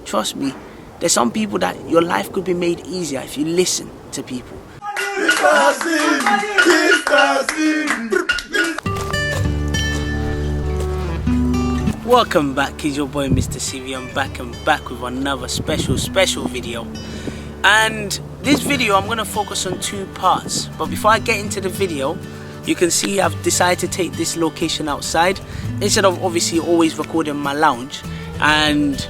trust me, there's some people that your life could be made easier if you listen to people. Welcome back, it's your boy Mr. CV. I'm back with another special video. And this video I'm going to focus on 2 parts. But before I get into the video, you can see I've decided to take this location outside instead of obviously always recording in my lounge. And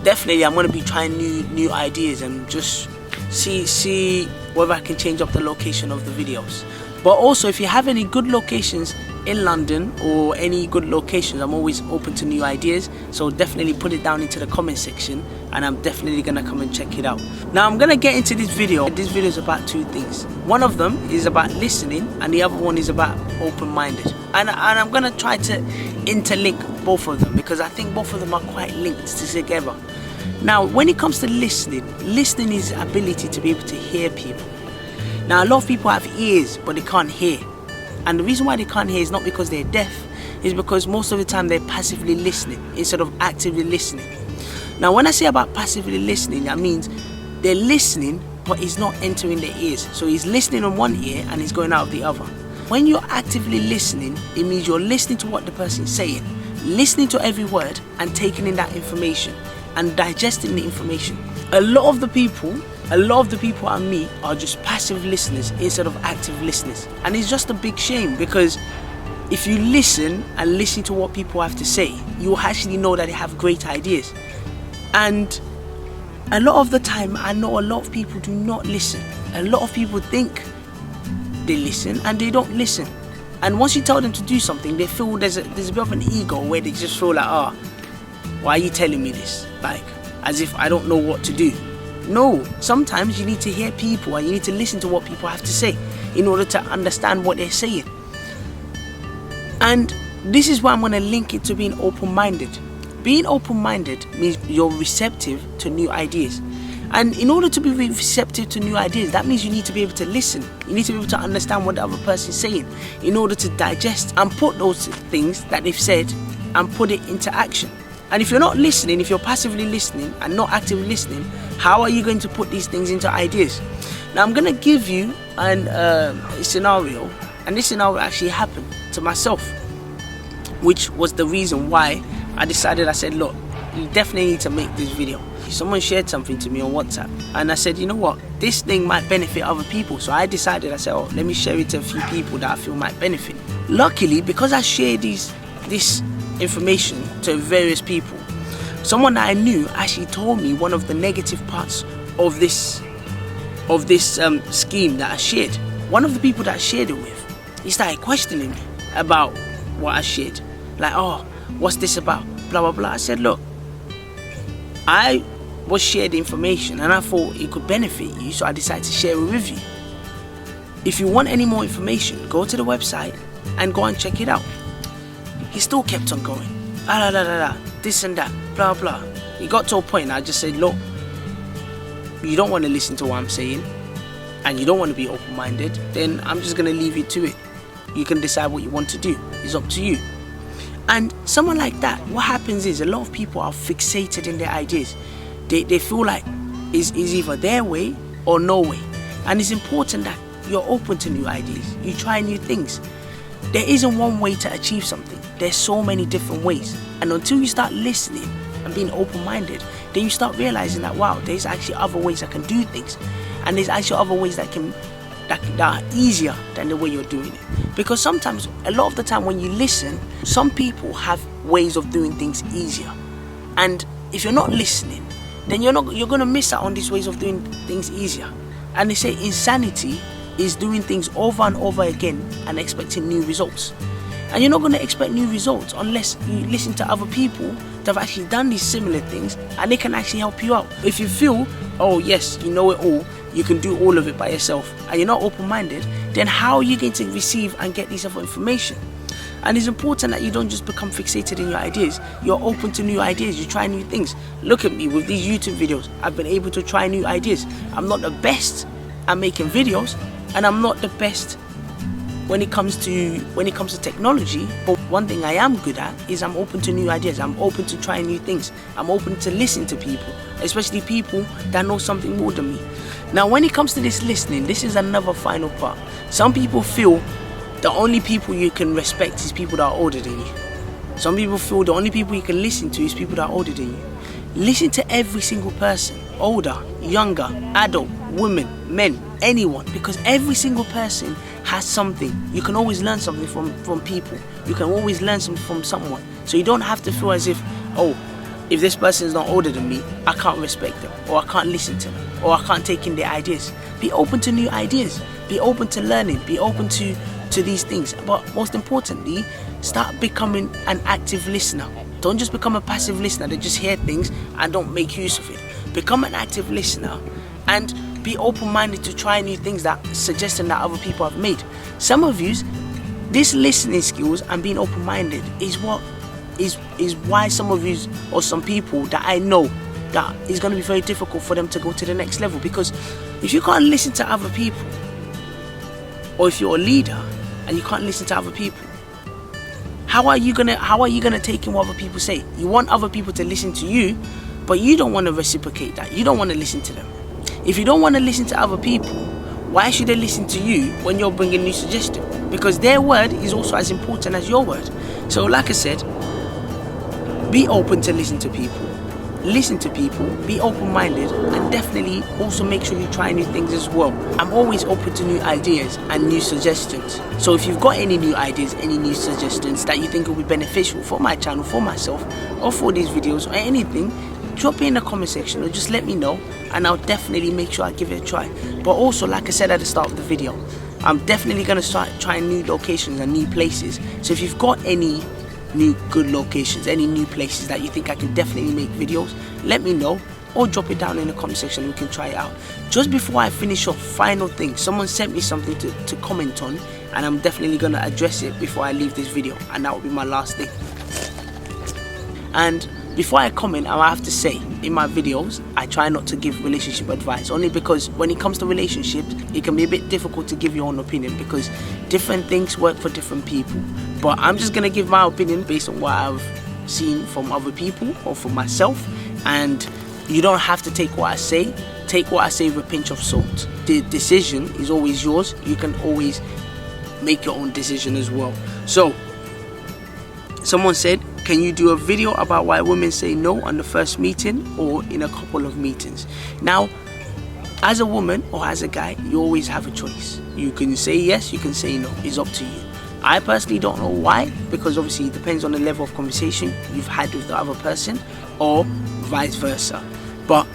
definitely I'm going to be trying new ideas and just see whether I can change up the location of the videos. But also, if you have any good locations in London or any good locations, I'm always open to new ideas, so definitely put it down into the comment section and I'm definitely gonna come and check it out. Now I'm gonna get into this video. This video is about 2 things. One of them is about listening and the other one is about open-minded, and I'm gonna try to interlink both of them because I think both of them are quite linked together. Now when it comes to listening is the ability to be able to hear people. Now a lot of people have ears but they can't hear. And the reason why they can't hear is not because they're deaf, is because most of the time they're passively listening instead of actively listening. Now when I say about passively listening, that means they're listening but it's not entering their ears. So he's listening on one ear and he's going out of the other. When you're actively listening, it means you're listening to what the person's saying, listening to every word and taking in that information and digesting the information. A lot of the people I meet are just passive listeners instead of active listeners, and it's just a big shame because if you listen and listen to what people have to say, you actually know that they have great ideas. And a lot of the time I know a lot of people do not listen. A lot of people think they listen and they don't listen, and once you tell them to do something, they feel there's a bit of an ego where they just feel like, why are you telling me this, like as if I don't know what to do. No, sometimes you need to hear people and you need to listen to what people have to say in order to understand what they're saying. And this is why I'm going to link it to being open-minded. Being open-minded means you're receptive to new ideas. And in order to be receptive to new ideas, that means you need to be able to listen. You need to be able to understand what the other person is saying in order to digest and put those things that they've said and put it into action. And if you're not listening, if you're passively listening and not actively listening, how are you going to put these things into ideas? Now I'm going to give you a scenario, and this scenario actually happened to myself, which was the reason why I said, look, you definitely need to make this video. Someone shared something to me on WhatsApp and I said, you know what, this thing might benefit other people. So I said, let me share it to a few people that I feel might benefit. Luckily, because I shared this information to various people, someone that I knew actually told me one of the negative parts of this scheme that I shared. One of the people that I shared it with, he started questioning me about what I shared, like, what's this about, blah blah blah. I said, look, I was shared information and I thought it could benefit you, so I decided to share it with you. If you want any more information, go to the website and go and check it out. He still kept on going, this and that, blah blah. He got to a point I just said, look, you don't want to listen to what I'm saying and you don't want to be open-minded, then I'm just going to leave you to it. You can decide what you want to do. It's up to you. And someone like that, what happens is a lot of people are fixated in their ideas. They feel like it's either their way or no way. And it's important that you're open to new ideas. You try new things. There isn't one way to achieve something. There's so many different ways. And until you start listening and being open-minded, then you start realizing that, wow, there's actually other ways I can do things. And there's actually other ways that are easier than the way you're doing it. Because sometimes, a lot of the time when you listen, some people have ways of doing things easier. And if you're not listening, then you're going to miss out on these ways of doing things easier. And they say insanity is doing things over and over again and expecting new results. And you're not going to expect new results unless you listen to other people that have actually done these similar things and they can actually help you out. If you feel, oh yes, you know it all, you can do all of it by yourself, and you're not open-minded, then how are you going to receive and get this other information? And it's important that you don't just become fixated in your ideas. You're open to new ideas. You try new things. Look at me with these YouTube videos. I've been able to try new ideas. I'm not the best at making videos, and I'm not the best when it comes to technology, but one thing I am good at is I'm open to new ideas. I'm open to trying new things. I'm open to listen to people, especially people that know something more than me. Now, when it comes to this listening, this is another final part. Some people feel the only people you can respect is people that are older than you. Some people feel the only people you can listen to is people that are older than you. Listen to every single person, older, younger, adult, women, men, anyone, because every single person has something. You can always learn something from people. You can always learn something from someone. So you don't have to feel as if, oh, if this person is not older than me, I can't respect them, or I can't listen to them, or I can't take in their ideas. Be open to new ideas. Be open to learning. Be open to these things. But most importantly, start becoming an active listener. Don't just become a passive listener that just hear things and don't make use of it. Become an active listener and be open-minded to try new things that suggestions that other people have made. Some of you, this listening skills and being open-minded is what is why some of you, or some people that I know, that is going to be very difficult for them to go to the next level. Because if you can't listen to other people, or if you're a leader and you can't listen to other people, how are you gonna take in what other people say? You want other people to listen to you, but you don't want to reciprocate that. You don't want to listen to them. If you don't want to listen to other people, why should they listen to you when you're bringing new suggestions? Because their word is also as important as your word. So like I said, be open to listen to people. Listen to people, be open-minded, and definitely also make sure you try new things as well. I'm always open to new ideas and new suggestions. So if you've got any new ideas, any new suggestions that you think will be beneficial for my channel, for myself, or for these videos, or anything, drop it in the comment section or just let me know, and I'll definitely make sure I give it a try. But also, like I said at the start of the video, I'm definitely going to start trying new locations and new places. So if you've got any new good locations, any new places that you think I can definitely make videos, let me know, or drop it down in the comment section. We can try it out. Just before I finish off, final thing, someone sent me something to comment on, and I'm definitely going to address it before I leave this video, and that will be my last thing. And before I comment, I have to say, in my videos, I try not to give relationship advice, only because when it comes to relationships, it can be a bit difficult to give your own opinion, because different things work for different people. But I'm just going to give my opinion based on what I've seen from other people or from myself, and you don't have to take what I say. Take what I say with a pinch of salt. The decision is always yours. You can always make your own decision as well. So, someone said, can you do a video about why women say no on the first meeting or in a couple of meetings? Now, as a woman or as a guy, you always have a choice. You can say yes, you can say no. It's up to you. I personally don't know why, because obviously it depends on the level of conversation you've had with the other person, or vice versa. But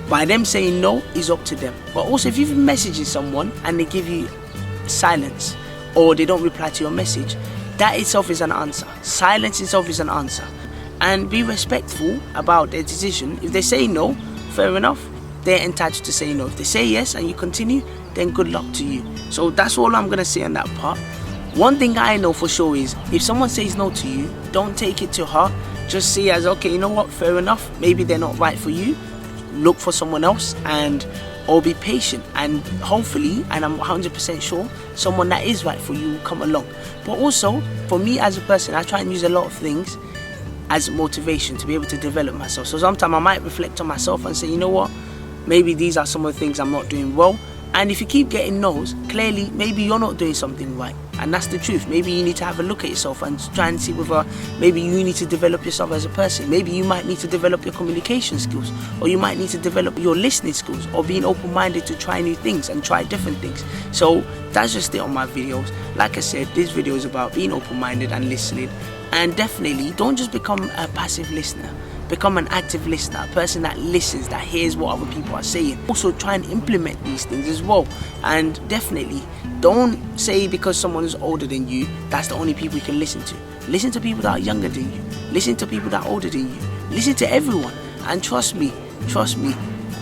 by them saying no, is up to them. But also, if you've been messaging someone and they give you silence, or they don't reply to your message, that itself is an answer. Silence itself is an answer. And be respectful about their decision. If they say no, fair enough, they're entitled to say no. If they say yes and you continue, then good luck to you. So that's all I'm going to say on that part. One thing I know for sure is, if someone says no to you, don't take it to heart. Just see as, okay, you know what, fair enough, maybe they're not right for you. Look for someone else, or be patient, and hopefully, and I'm 100% sure, someone that is right for you will come along. But also, for me as a person, I try and use a lot of things as motivation to be able to develop myself. So sometimes I might reflect on myself and say, you know what, maybe these are some of the things I'm not doing well. And if you keep getting no's, clearly maybe you're not doing something right. And that's the truth. Maybe you need to have a look at yourself and try and see whether maybe you need to develop yourself as a person. Maybe you might need to develop your communication skills, or you might need to develop your listening skills, or being open-minded to try new things and try different things. So that's just it on my videos. Like I said, this video is about being open-minded and listening. And definitely don't just become a passive listener. Become an active listener, a person that listens, that hears what other people are saying. Also try and implement these things as well. And definitely don't say because someone is older than you, that's the only people you can listen to. Listen to people that are younger than you. Listen to people that are older than you. Listen to everyone. And trust me,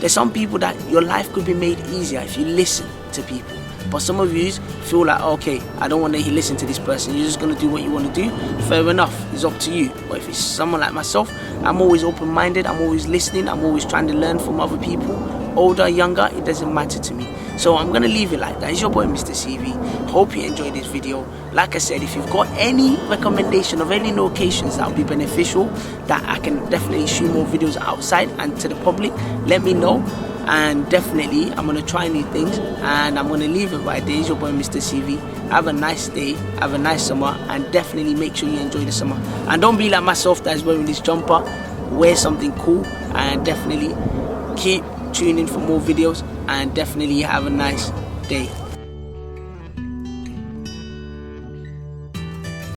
there's some people that your life could be made easier if you listen to people. But some of you feel like, okay, I don't want to listen to this person, you're just going to do what you want to do. Fair enough, it's up to you. But if it's someone like myself, I'm always open-minded, I'm always listening, I'm always trying to learn from other people. Older, younger, it doesn't matter to me. So I'm gonna leave it like that. It's your boy Mr. CV. Hope you enjoyed this video. Like I said, if you've got any recommendation of any locations that would be beneficial, that I can definitely shoot more videos outside and to the public, let me know. And definitely I'm gonna try new things, and I'm gonna leave it right there. It's your boy Mr. CV. Have a nice day, have a nice summer, and definitely make sure you enjoy the summer. And don't be like myself that's wearing this jumper. Wear something cool, and definitely keep tuning in for more videos, and definitely have a nice day.